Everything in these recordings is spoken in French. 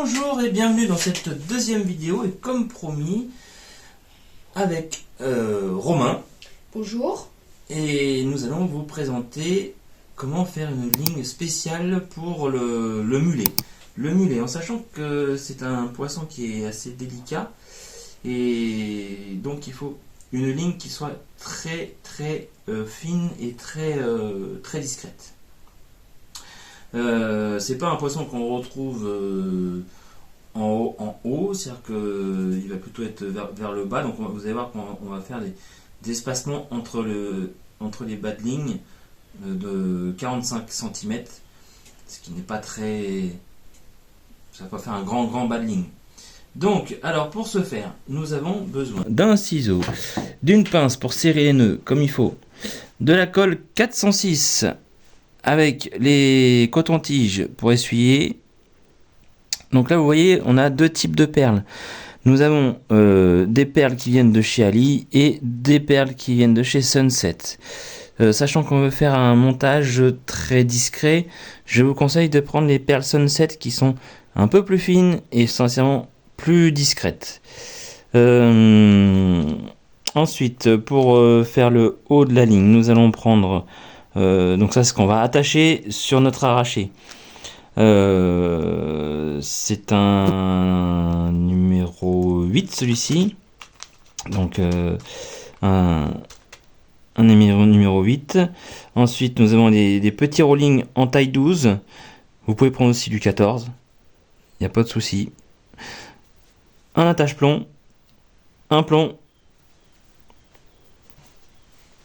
Bonjour et bienvenue dans cette deuxième vidéo et comme promis avec Romain. Bonjour. Et nous allons vous présenter comment faire une ligne spéciale pour le mulet. Le mulet, en sachant que c'est un poisson qui est assez délicat et donc il faut une ligne qui soit très fine et très discrète. C'est pas un poisson qu'on retrouve en haut, c'est-à-dire qu'il va plutôt être vers le bas, donc vous allez voir qu'on va faire des espacements entre les bas de ligne de 45 cm, ce qui n'est pas très... ça va pas faire un grand bas de ligne. Donc, alors pour ce faire, nous avons besoin d'un ciseau, d'une pince pour serrer les nœuds comme il faut, de la colle 406 avec les cotons-tiges pour essuyer. Donc là vous voyez on a deux types de perles. Nous avons des perles qui viennent de chez Ali et des perles qui viennent de chez Sunset. Sachant qu'on veut faire un montage très discret, je vous conseille de prendre les perles Sunset qui sont un peu plus fines et essentiellement plus discrètes. Ensuite, pour faire le haut de la ligne, nous allons prendre donc ça c'est ce qu'on va attacher sur notre arraché. C'est un numéro 8 celui-ci. Donc un numéro 8. Ensuite nous avons des petits rollings en taille 12. Vous pouvez prendre aussi du 14. Il n'y a pas de souci. Un attache-plomb. Un plomb.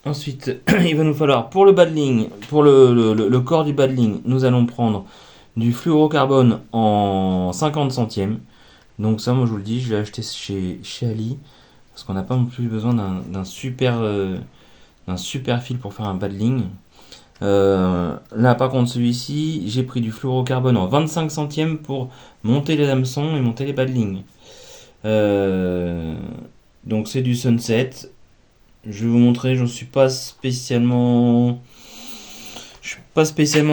Ensuite, il va nous falloir pour le bas de ligne, pour le corps du bas de ligne, nous allons prendre du fluorocarbone en 50 centièmes. Donc ça, moi je vous le dis, je l'ai acheté chez Ali, parce qu'on n'a pas non plus besoin d'un super fil pour faire un bas de ligne. Là par contre celui-ci, j'ai pris du fluorocarbone en 25 centièmes pour monter les hameçons et monter les bas de ligne. Donc c'est du Sunset. Je vais vous montrer, je suis pas spécialement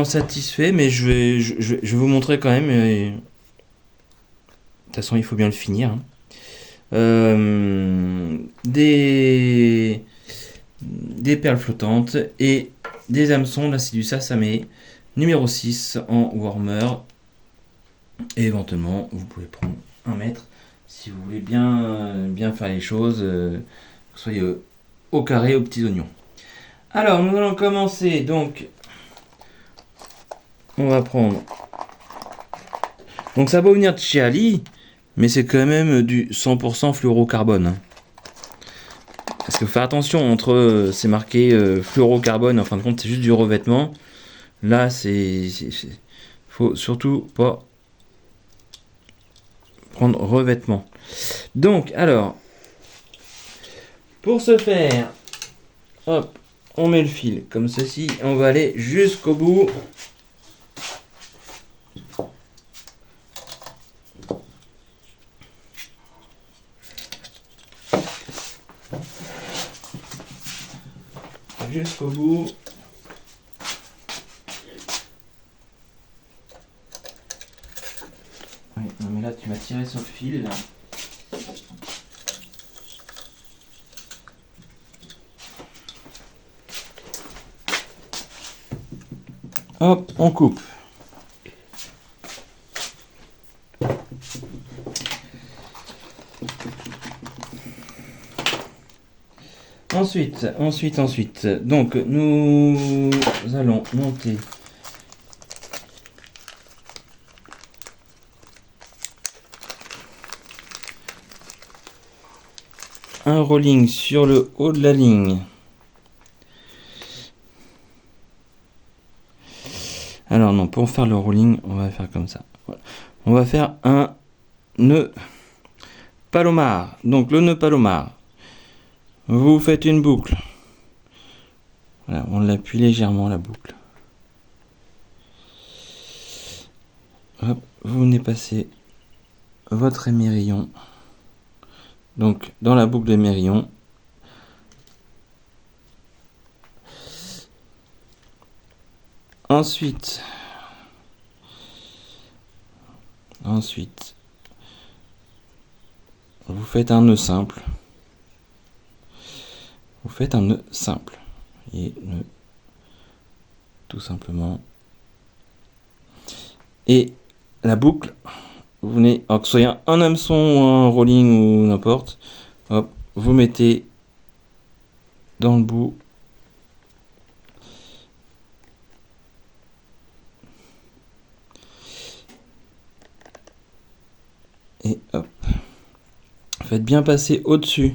satisfait, mais je vais vous montrer quand même. De toute façon, il faut bien le finir. Des perles flottantes et des hameçons. Là, c'est du Sasamé numéro 6 en warmer. Et éventuellement, vous pouvez prendre 1 mètre si vous voulez bien faire les choses. Que vous soyez au carré, aux petits oignons. Alors, nous allons commencer. Donc, on va prendre. Donc, ça va venir de chez Ali, mais c'est quand même du 100% fluorocarbone. Parce que faire attention entre c'est marqué fluorocarbone, en fin de compte, c'est juste du revêtement. Là, faut surtout pas prendre revêtement. Donc, alors. Pour ce faire, hop, on met le fil comme ceci, on va aller jusqu'au bout. Jusqu'au bout. Oui, non mais là tu m'as tiré sur le fil. Là. Hop, on coupe. Ensuite. Donc, nous allons monter un rolling sur le haut de la ligne. Alors non, pour faire le rolling, on va faire comme ça. Voilà. On va faire un nœud palomar. Donc le nœud palomar, vous faites une boucle. Voilà, on l'appuie légèrement la boucle. Hop, vous venez passer votre émerillon. Donc dans la boucle d'émerillon. Ensuite, vous faites un nœud simple. Vous faites un nœud simple. Et nœud, tout simplement. Et la boucle, vous venez, alors que ce soit un hameçon ou un rolling ou n'importe, hop, vous mettez dans le bout. Et hop. Faites bien passer au-dessus.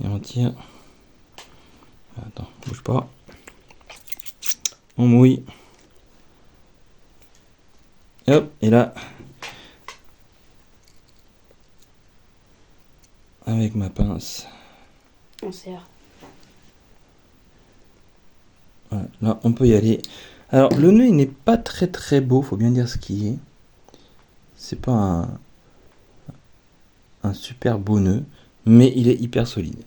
Et on tire. Attends, bouge pas. On mouille. Et hop, et là, avec ma pince, On serre. voilà, là on peut y aller. Alors le nœud il n'est pas très beau, faut bien dire ce qui est. C'est pas un super beau nœud, mais il est hyper solide.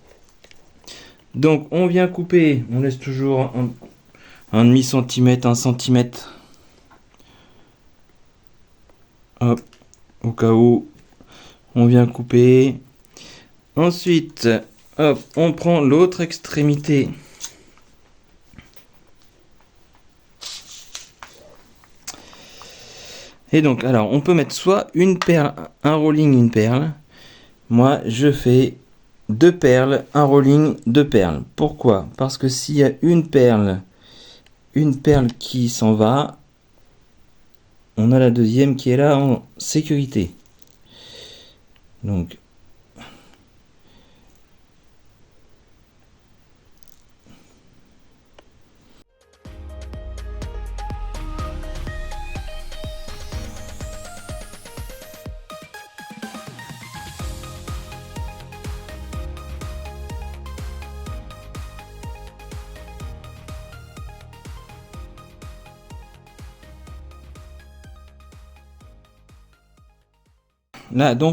Donc on vient couper, on laisse toujours un demi-centimètre, 1 centimètre. Hop, au cas où on vient couper. Ensuite, hop, on prend l'autre extrémité. Et donc, alors, on peut mettre soit une perle, un rolling, une perle. Moi, je fais 2 perles, un rolling, 2 perles. Pourquoi? Parce que s'il y a une perle qui s'en va, on a la deuxième qui est là en sécurité. Donc,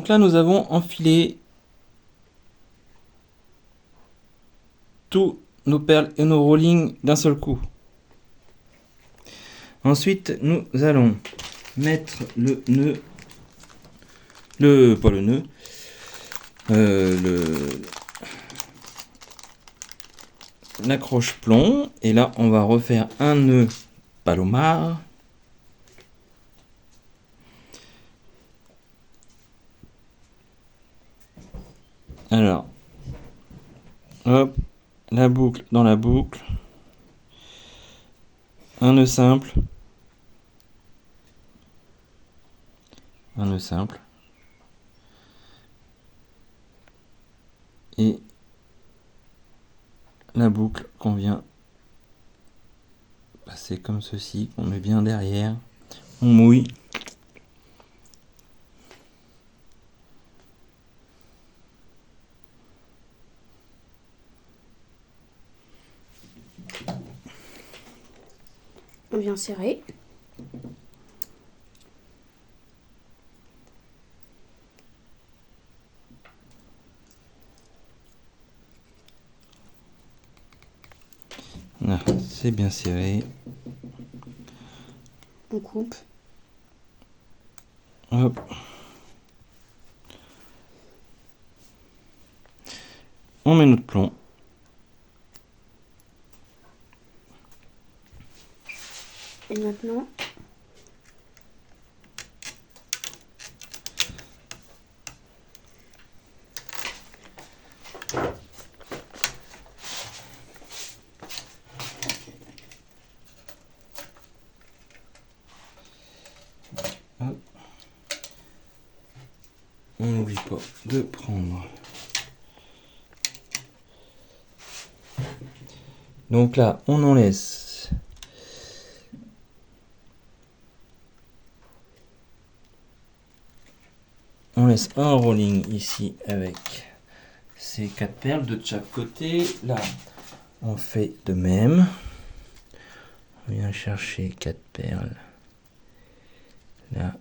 là, nous avons enfilé tous nos perles et nos rollings d'un seul coup. Ensuite, nous allons mettre le nœud, pas le nœud, l'accroche plomb. Et là, on va refaire un nœud palomar. Alors, hop, la boucle dans la boucle. Un nœud simple. Un nœud simple. Et la boucle qu'on vient passer comme ceci, qu'on met bien derrière. On mouille. On vient serrer. Là, c'est bien serré. On coupe. Hop. On met notre plomb. Et maintenant, Hop. On n'oublie pas de prendre. Donc là, on en laisse. On laisse un rolling ici avec ces 4 perles de chaque côté. Là, on fait de même. On vient chercher 4 perles. Là.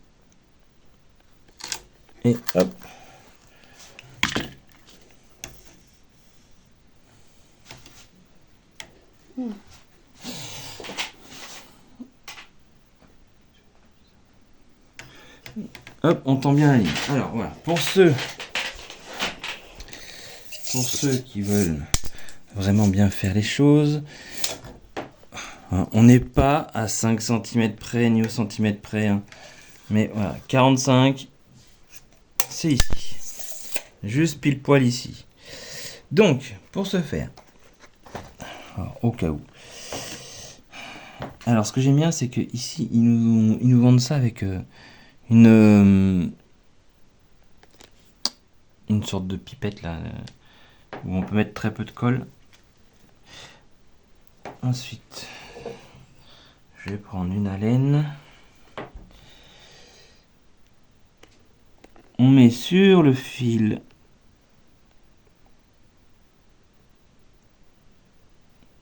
Et hop. Hop, on tend bien la ligne. Alors voilà, pour ceux qui veulent vraiment bien faire les choses, hein, on n'est pas à 5 cm près ni au centimètre près, hein. Mais voilà, 45, c'est ici. Juste pile poil ici. Donc, pour ce faire, alors, au cas où. Alors, ce que j'aime bien, c'est que ici, ils nous vendent ça avec une sorte de pipette là, où on peut mettre très peu de colle. Ensuite, je vais prendre une haleine. On met sur le fil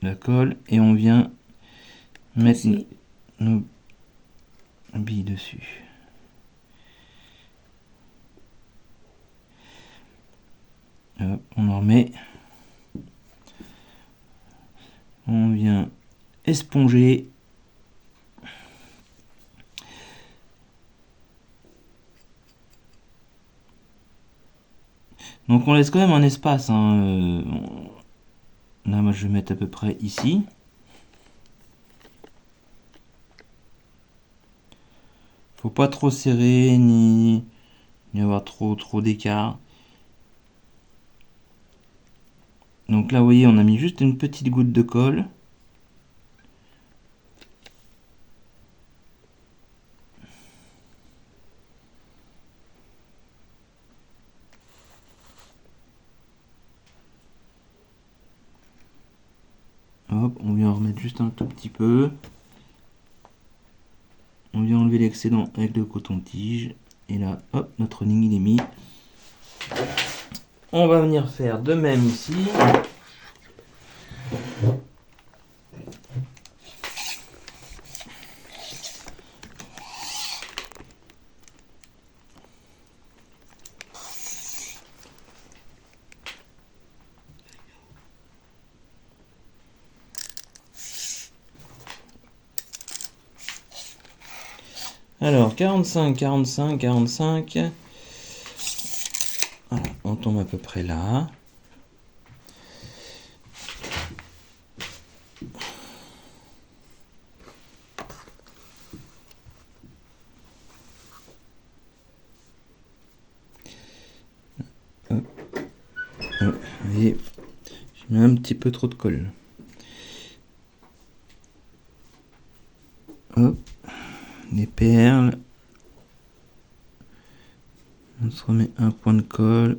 la colle et on vient mettre nos billes dessus. Hop, on en remet. On vient esponger. Donc on laisse quand même un espace, hein. Là, moi je vais mettre à peu près ici. Faut pas trop serrer ni avoir trop d'écart. Donc là, vous voyez, on a mis juste une petite goutte de colle. Hop, on vient en remettre juste un tout petit peu. On vient enlever l'excédent avec le coton-tige. Et là, hop, notre ligne il est mis. On va venir faire de même ici. Alors, 45, 45, 45. Voilà, on tombe à peu près là. Hop. Et je mets un petit peu trop de colle. Hop. Les perles. On se remet un point de colle.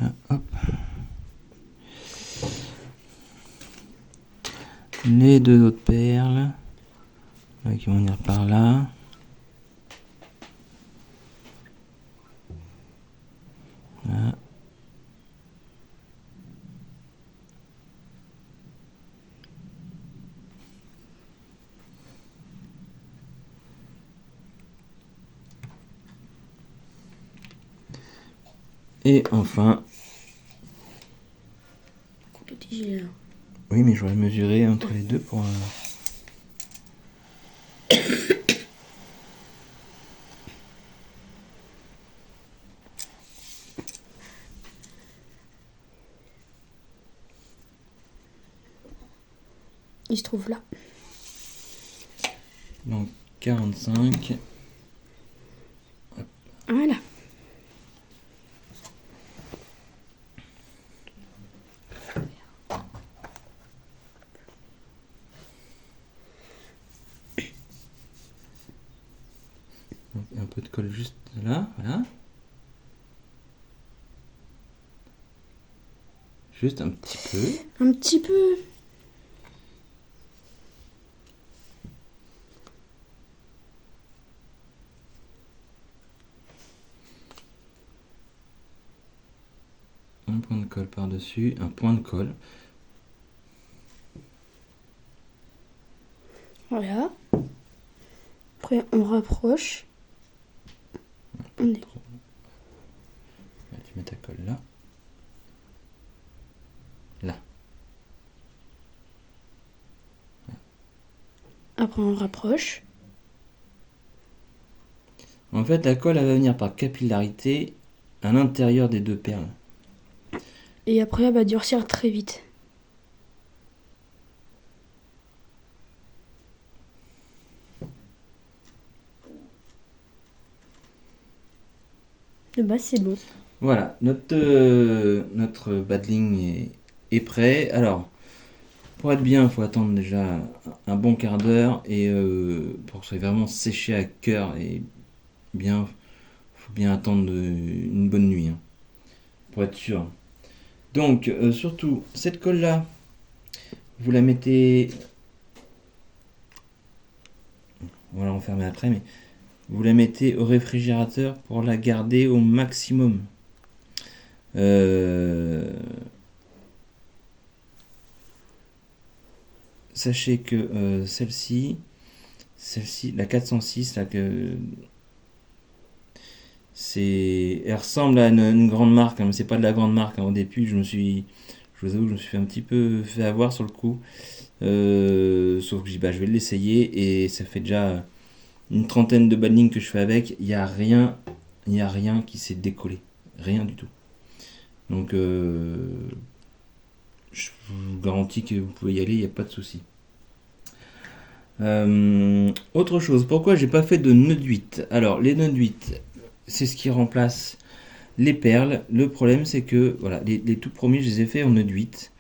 Là, hop. Les deux autres perles qui vont venir par là. Là. Et enfin, oui, mais j'aurais mesuré entre les deux pour Il se trouve là. donc 45. Voilà. Donc, un peu de colle juste là, voilà. Juste un petit peu. Un petit peu. Un point de colle par-dessus, un point de colle. Voilà. Après, on rapproche. On est... Là, tu mets ta colle là. Là. Après, on rapproche. En fait, la colle, elle va venir par capillarité à l'intérieur des deux perles. Et après, elle va durcir très vite. Le bas, c'est bon. Voilà, notre badling est prêt. Alors, pour être bien, il faut attendre déjà un bon quart d'heure et pour que ce soit vraiment séché à cœur et bien, faut bien attendre une bonne nuit hein, pour être sûr. Donc, surtout, cette colle-là, vous la mettez. On va la refermer après, mais vous la mettez au réfrigérateur pour la garder au maximum. Sachez que celle-ci, la 406, là, elle ressemble à une grande marque, hein, mais c'est pas de la grande marque. Hein. Au début, je vous avoue, je me suis fait un petit peu fait avoir sur le coup. Sauf que je vais l'essayer et ça fait déjà une trentaine de badlings que je fais avec. Il n'y a rien qui s'est décollé, rien du tout. Donc, je vous garantis que vous pouvez y aller, il n'y a pas de souci. Autre chose, pourquoi j'ai pas fait de nœud de 8? Alors, les nœuds de 8, c'est ce qui remplace les perles. Le problème, c'est que voilà, les tout premiers, je les ai fait en nœud de 8.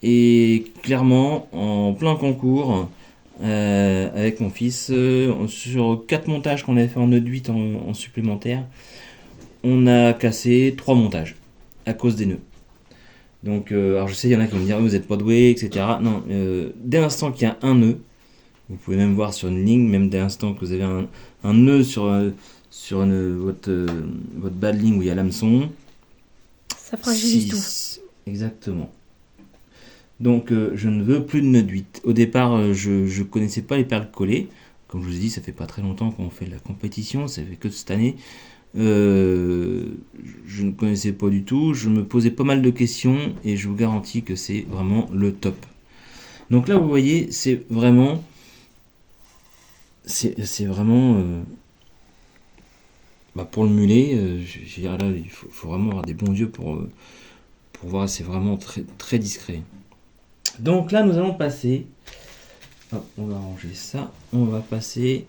Et clairement, en plein concours, avec mon fils, sur 4 montages qu'on avait fait en nœud de 8 en supplémentaire, on a cassé 3 montages à cause des nœuds. Donc, alors je sais, il y en a qui vont me dire, vous n'êtes pas doué, etc. Non, dès l'instant qu'il y a un nœud, vous pouvez même voir sur une ligne, même dès l'instant que vous avez un nœud sur votre badling où il y a l'hameçon, Ça fragilise tout. Exactement. Donc je ne veux plus de nœud de 8. Au départ, je ne connaissais pas les perles collées. Comme je vous ai dit, ça fait pas très longtemps qu'on fait la compétition, ça fait que cette année. Je ne connaissais pas du tout, je me posais pas mal de questions et je vous garantis que c'est vraiment le top. Donc là, vous voyez, c'est vraiment pour le mulet, là, il faut vraiment avoir des bons yeux pour voir, c'est vraiment très, très discret. Donc là, nous allons passer, hop, on va ranger ça, on va passer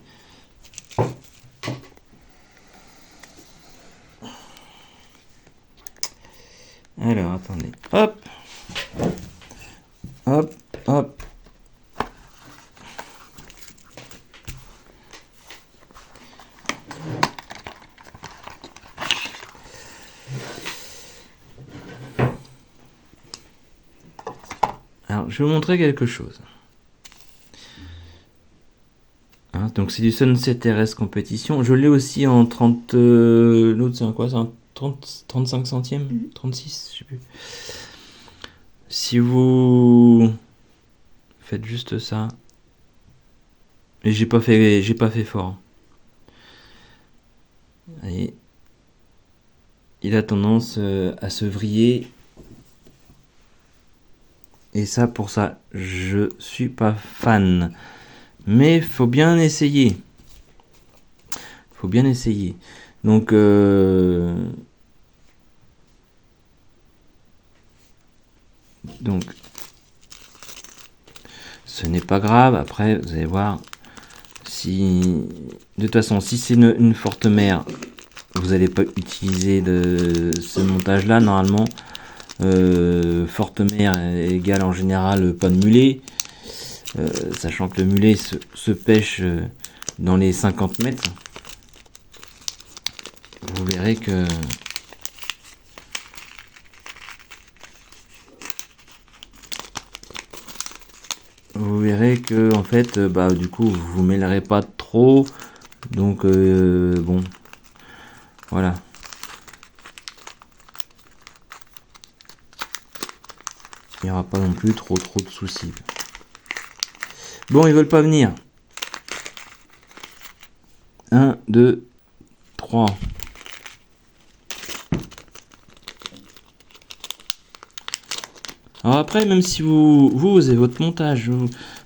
alors, attendez, hop, hop, hop. Alors, je vais vous montrer quelque chose. Hein, donc, c'est du Sunset RS Compétition. Je l'ai aussi en 30... l'autre, c'est un quoi? C'est un 35 centièmes 36, je sais plus. Si vous faites juste ça... Et j'ai pas fait fort. Vous voyez, il a tendance à se vriller. Et ça, pour ça, je suis pas fan. Mais faut bien essayer. Faut bien essayer. Donc, ce n'est pas grave. Après, vous allez voir. Si de toute façon, si c'est une forte mer, vous n'allez pas utiliser ce montage-là normalement. Forte mer égale en général pas de mulet, sachant que le mulet se pêche dans les 50 mètres. Vous verrez que en fait du coup vous vous mêlerez pas trop, donc bon voilà. Il n'y aura pas non plus trop de soucis. Bon, ils veulent pas venir. 1, 2, 3. Alors après, même si vous avez votre montage,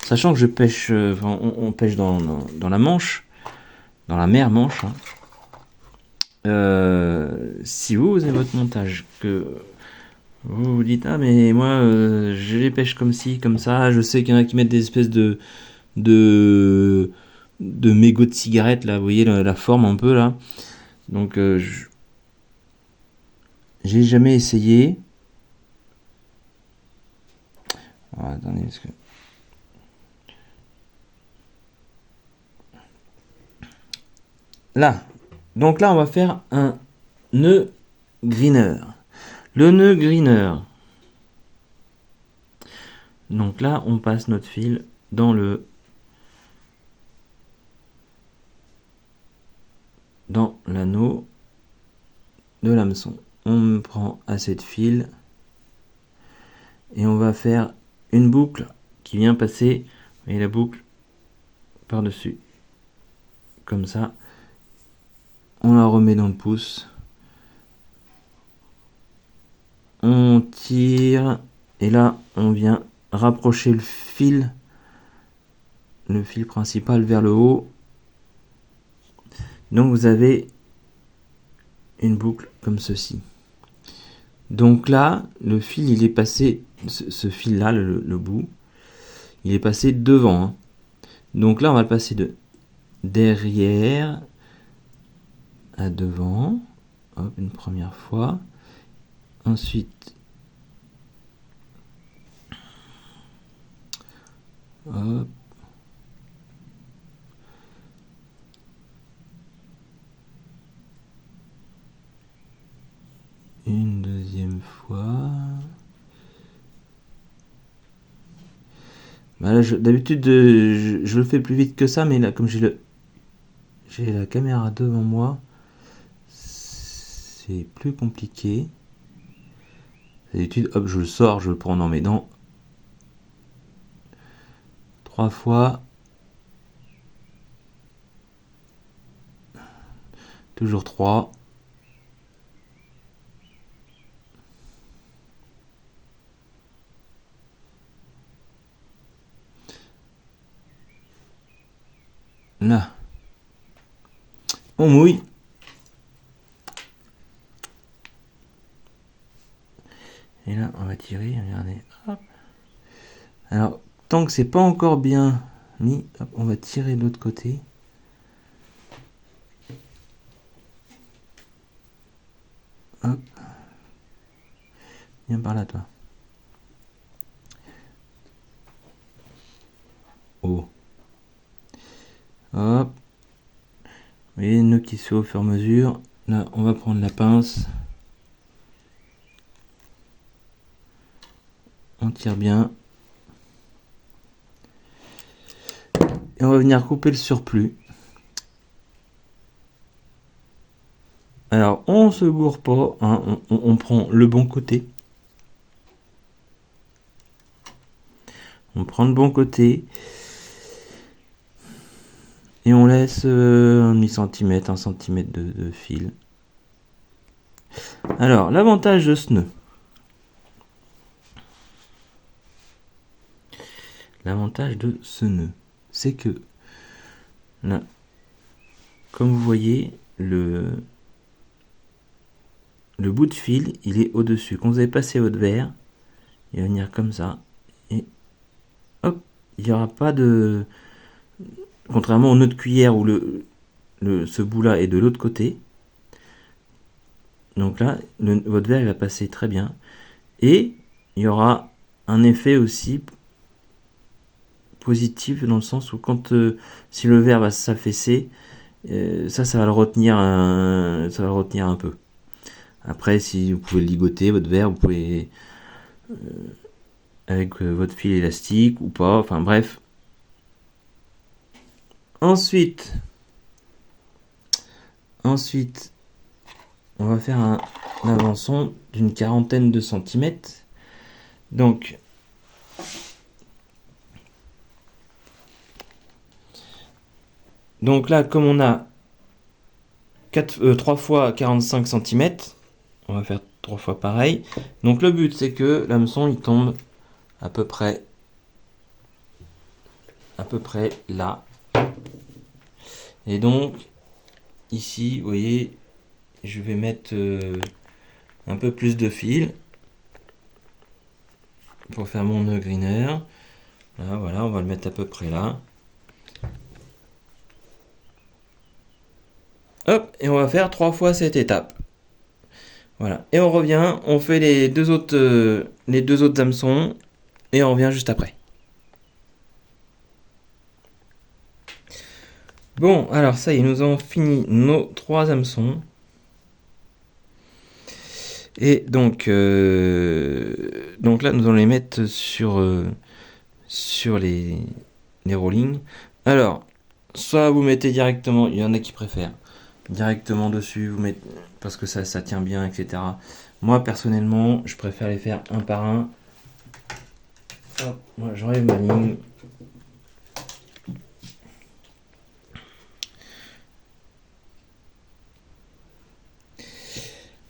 sachant que je pêche, on pêche dans la Manche, dans la mer Manche. Hein. Si vous avez votre montage, que vous vous dites ah mais moi je les pêche comme ci, comme ça, je sais qu'il y en a qui mettent des espèces de mégots de cigarettes là, vous voyez la forme un peu là. Donc j'ai jamais essayé. Ah, attendez parce que là. Donc là on va faire un nœud greener. Le nœud greener. Donc là on passe notre fil dans l'anneau de l'hameçon. On prend assez de fil et on va faire une boucle qui vient passer, et la boucle par dessus comme ça. On la remet dans le pouce, on tire et là on vient rapprocher le fil principal vers le haut. Donc vous avez une boucle comme ceci. Donc là le fil il est passé, ce fil là, le bout il est passé devant. Hein. Donc là on va le passer de derrière à devant, hop, une première fois, ensuite hop, une deuxième fois. Bah là, d'habitude je le fais plus vite que ça, mais là comme j'ai la caméra devant moi, c'est plus compliqué. D'habitude, hop, je le sors, je le prends dans mes dents. 3 fois. Toujours 3. Là. On mouille. Et là, on va tirer, regardez. Hop. Alors, tant que c'est pas encore bien mis, hop, on va tirer de l'autre côté. Hop. Viens par là, toi. Oh. Hop. Vous voyez le nœud qui se fait au fur et à mesure. Là, on va prendre la pince. On tire bien. Et on va venir couper le surplus. Alors, on se gourre pas. Hein, on prend le bon côté. On prend le bon côté. Et on laisse un demi-centimètre, 1 centimètre de fil. Alors, l'avantage de ce nœud. L'avantage de ce nœud, c'est que là, comme vous voyez, le bout de fil, il est au-dessus. Quand vous avez passé votre verre, il va venir comme ça. Et hop, il n'y aura pas de... Contrairement au nœud de cuillère où ce bout-là est de l'autre côté. Donc là, votre verre il va passer très bien. Et il y aura un effet aussi positif dans le sens où quand si le verre va s'affaisser, ça va le retenir un peu. Après, si vous pouvez ligoter votre verre, vous pouvez avec votre fil élastique ou pas. Enfin bref. Ensuite, on va faire un avançon d'une 40aine de centimètres. Donc, là, comme on a 3 fois 45 cm, on va faire 3 fois pareil. Donc le but, c'est que l'hameçon il tombe à peu près à peu près là. Et donc, ici, vous voyez, je vais mettre un peu plus de fil pour faire mon nœud greener. Là, voilà, on va le mettre à peu près là. Hop, et on va faire 3 fois cette étape. Voilà, et on revient, on fait les deux autres hameçons, et on revient juste après. Bon, alors ça y est, nous avons fini nos 3 hameçons. Et donc là, nous allons les mettre sur les rollings. Alors, soit vous mettez directement, il y en a qui préfèrent, directement dessus, vous mettez, parce que ça tient bien, etc. Moi, personnellement, je préfère les faire un par un. Hop, moi, j'enlève ma ligne.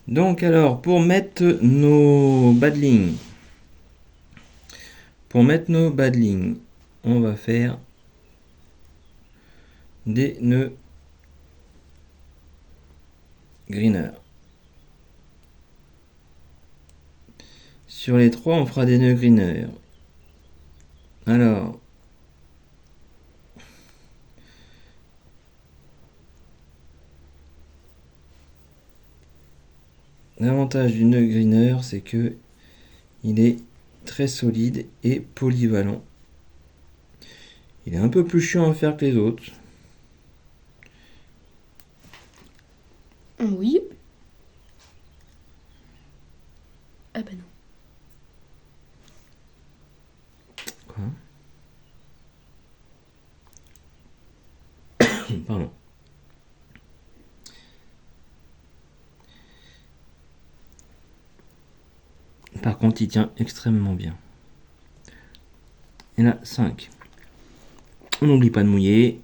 Donc alors, pour mettre nos bad lignes, on va faire des nœuds greener. Sur les 3, on fera des nœuds greener. Alors, l'avantage du nœud greener, c'est que il est très solide et polyvalent. Il est un peu plus chiant à faire que les autres. Oui. Ah bah non. Quoi? Pardon. Par contre, il tient extrêmement bien. Et là, 5. On n'oublie pas de mouiller.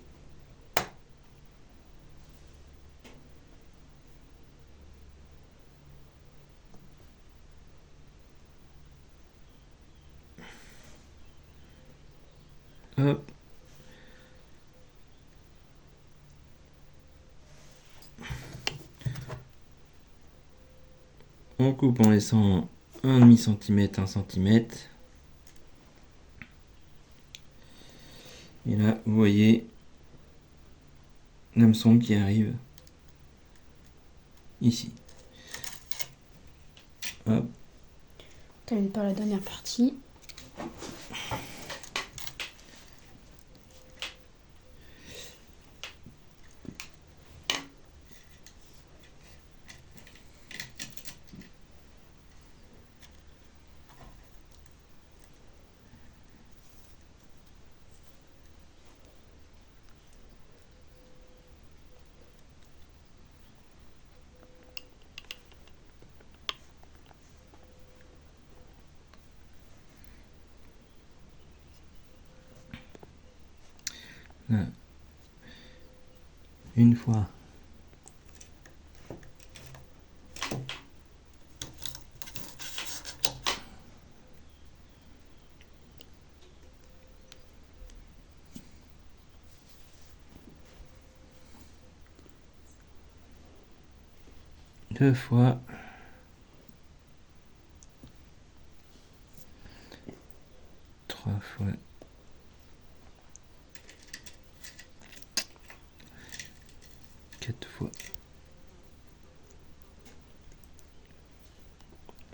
Hop. On coupe en laissant 1,5 cm, 1 cm. Et là, vous voyez l'hameçon qui arrive ici. Hop. Termine par la dernière partie. Là. Une fois. Deux fois. Trois fois. Quatre fois.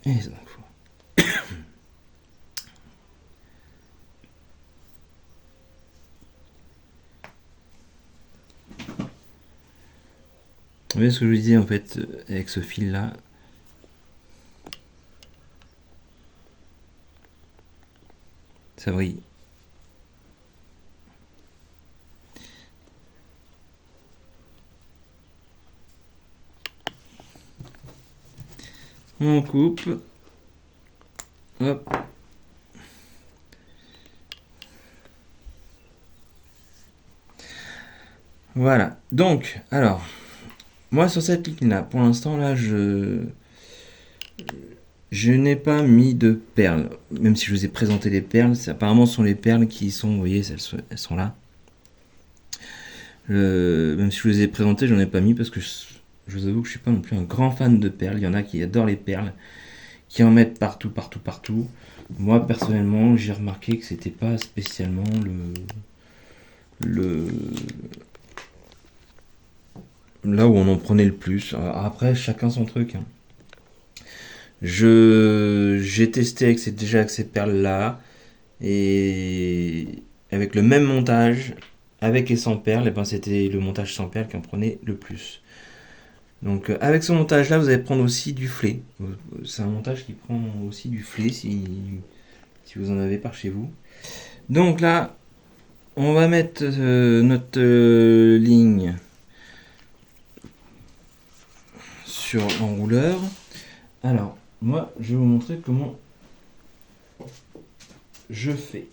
Et 5 fois. Vous voyez ce que je vous disais en fait avec ce fil là. Ça brille. On coupe. Hop. Voilà. Donc, alors, moi sur cette ligne là, pour l'instant là, Je n'ai pas mis de perles, même si je vous ai présenté les perles. Apparemment, ce sont les perles qui sont, vous voyez, elles sont là. Même si je vous les ai présentées, j'en ai pas mis parce que je vous avoue que je suis pas non plus un grand fan de perles. Il y en a qui adorent les perles, qui en mettent partout, partout, partout. Moi, personnellement, j'ai remarqué que c'était pas spécialement là où on en prenait le plus. Après, chacun son truc. Hein. J'ai testé avec ces perles-là et avec le même montage, avec et sans perles, et ben c'était le montage sans perles qui en prenait le plus. Donc avec ce montage-là, vous allez prendre aussi du flé. C'est un montage qui prend aussi du flé si vous en avez par chez vous. Donc là, on va mettre notre ligne sur l'enrouleur. Alors, moi, je vais vous montrer comment je fais.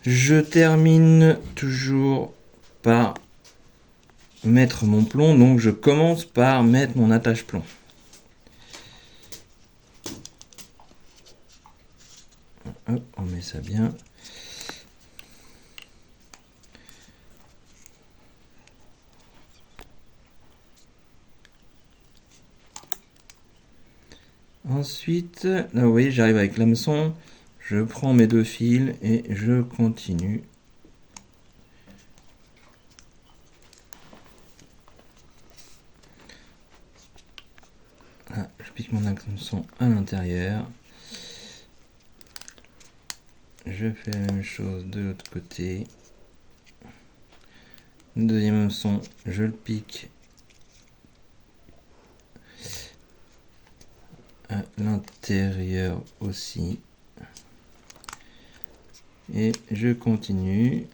Je termine toujours par mettre mon plomb, donc je commence par mettre mon attache-plomb. Hop, on met ça bien. Ensuite, là vous voyez, j'arrive avec l'hameçon, je prends mes 2 fils et je continue. Ah, je pique mon hameçon à l'intérieur. Je fais la même chose de l'autre côté. Le deuxième hameçon, je le pique à l'intérieur aussi. Et je continue.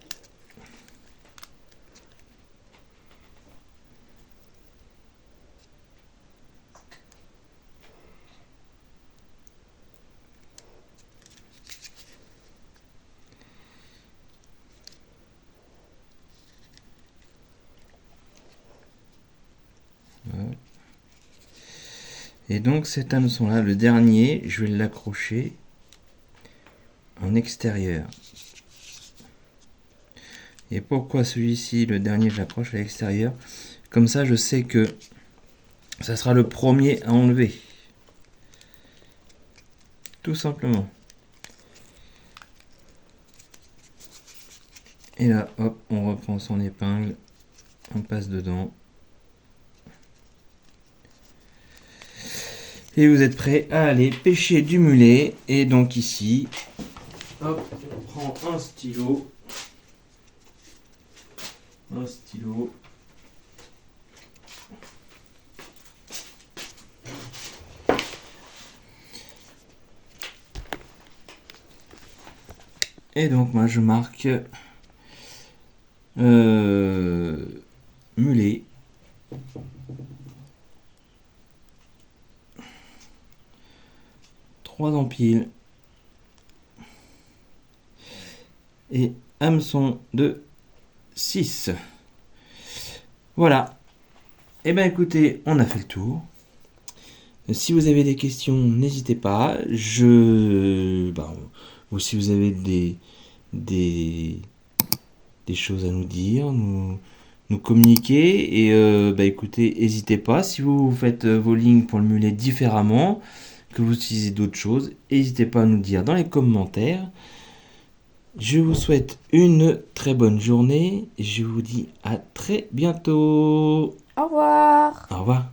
Et donc cet hameçon là, le dernier, je vais l'accrocher en extérieur. Et pourquoi celui-ci, le dernier, je l'accroche à l'extérieur? Comme ça, je sais que ça sera le premier à enlever. Tout simplement. Et là, hop, on reprend son épingle, on passe dedans. Et vous êtes prêts à aller pêcher du mulet. Et donc ici, hop, on prend un stylo. Et donc moi je marque mulet. Trois empiles et hameçon de 6. Voilà. Et bien écoutez, on a fait le tour. Si vous avez des questions, n'hésitez pas. Ou si vous avez des choses à nous dire, nous communiquer. Et écoutez, n'hésitez pas. Si vous faites vos lignes pour le mulet différemment, que vous utilisez d'autres choses, n'hésitez pas à nous dire dans les commentaires. Je vous souhaite une très bonne journée et je vous dis à très bientôt. Au revoir. Au revoir.